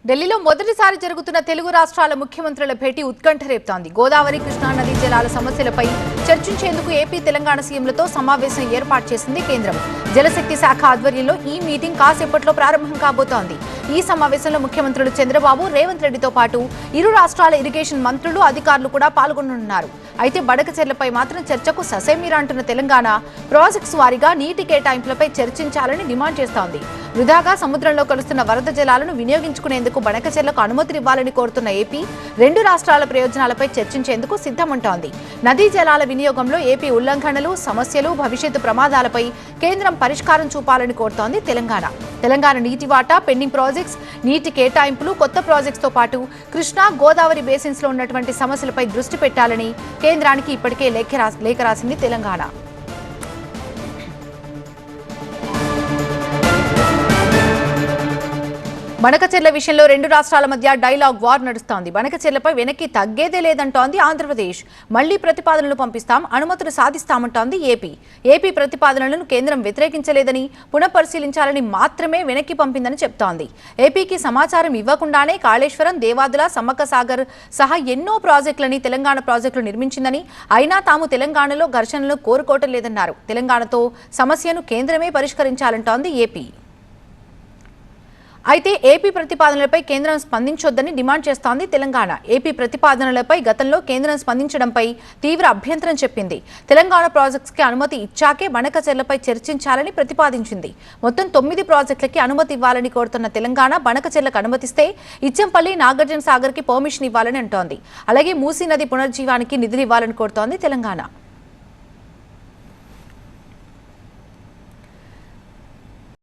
ఢిల్లీలో మొదటిసారి జరుగుతున్న తెలుగు రాష్ట్రాల ముఖ్యమంత్రుల భేటీ ఉత్కంఠ రేపుతోంది. గోదావరి కృష్ణా నదీ జలాల సమస్యలపై చర్చించేందుకు ఏపీ తెలంగాణ సీఎంలతో సమావేశం ఏర్పాటు చేసింది కేంద్రం. జలశక్తి శాఖ ఆధ్వర్యంలో ఈ మీటింగ్ కాసేపట్లో ప్రారంభం కాబోతోంది. ఈ సమావేశంలో ముఖ్యమంత్రులు చంద్రబాబు, రేవంత్ రెడ్డితో పాటు ఇరు రాష్ట్రాల ఇరిగేషన్ మంత్రులు, అధికారులు కూడా పాల్గొననున్నారు. అయితే బడకచెర్లపై మాత్రం చర్చకు ససేమిరా అంటున్న తెలంగాణ ప్రాజెక్ట్స్ వారీగా నీటి కేటాయింపులపై చర్చించాలని డిమాండ్ చేస్తోంది. వృధాగా సముద్రంలో కలుస్తున్న వరద జలాలను వినియోగించుకునేందుకు బడకచెర్లకు అనుమతినివ్వాలని కోరుతున్న ఏపీ రెండు రాష్ట్రాల ప్రయోజనాలపై చర్చించేందుకు సిద్ధమంటోంది. నదీ జలాల వినియోగంలో ఏపీ ఉల్లంఘనలు, సమస్యలు, భవిష్యత్తు ప్రమాదాలపై కేంద్రం పరిష్కారం చూపాలని కోరుతోంది తెలంగాణ నీటి వాటా, పెండింగ్ ప్రాజెక్ట్స్, నీటి కేటాయింపులు, కొత్త ప్రాజెక్ట్స్ తో పాటు కృష్ణా, గోదావరి బేసిన్స్ లో ఉన్నటువంటి సమస్యలపై దృష్టి పెట్టాలని కేంద్రానికి ఇప్పటికే లేఖ రాసింది తెలంగాణ. బనకచెర్ల విషయంలో రెండు రాష్ట్రాల మధ్య డైలాగ్ వార్ నడుస్తోంది. బనకచెర్లపై వెనక్కి తగ్గేదే లేదంటోంది ఆంధ్రప్రదేశ్. మళ్లీ ప్రతిపాదనలు పంపిస్తాం, అనుమతులు సాధిస్తామంటోంది ఏపీ ప్రతిపాదనలను కేంద్రం వ్యతిరేకించలేదని, పునఃపరిశీలించాలని మాత్రమే వెనక్కి పంపిందని చెప్తోంది. ఏపీకి సమాచారం ఇవ్వకుండానే కాళేశ్వరం, దేవాదుల, సమ్మక్క సాగర్ సహా ఎన్నో ప్రాజెక్టులని తెలంగాణ ప్రాజెక్టులు నిర్మించిందని, అయినా తాము తెలంగాణలో ఘర్షణలు కోరుకోవటం లేదన్నారు. తెలంగాణతో సమస్యను కేంద్రమే పరిష్కరించాలంటోంది ఏపీ. అయితే ఏపీ ప్రతిపాదనలపై కేంద్రం స్పందించొద్దని డిమాండ్ చేస్తోంది తెలంగాణ. ఏపీ ప్రతిపాదనలపై గతంలో కేంద్రం స్పందించడంపై తీవ్ర అభ్యంతరం చెప్పింది. తెలంగాణ ప్రాజెక్ట్స్ కి అనుమతి ఇచ్చాకే బనకచెర్లపై చర్చించాలని ప్రతిపాదించింది. మొత్తం 9 ప్రాజెక్టులకి అనుమతి ఇవ్వాలని కోరుతున్న తెలంగాణ బనకచెర్లకు అనుమతిస్తే ఇచ్చంపల్లి, నాగార్జున సాగర్ కి పర్మిషన్ ఇవ్వాలని అంటోంది. అలాగే మూసీ నది పునర్జీవానికి నిధులు ఇవ్వాలని కోరుతోంది తెలంగాణ.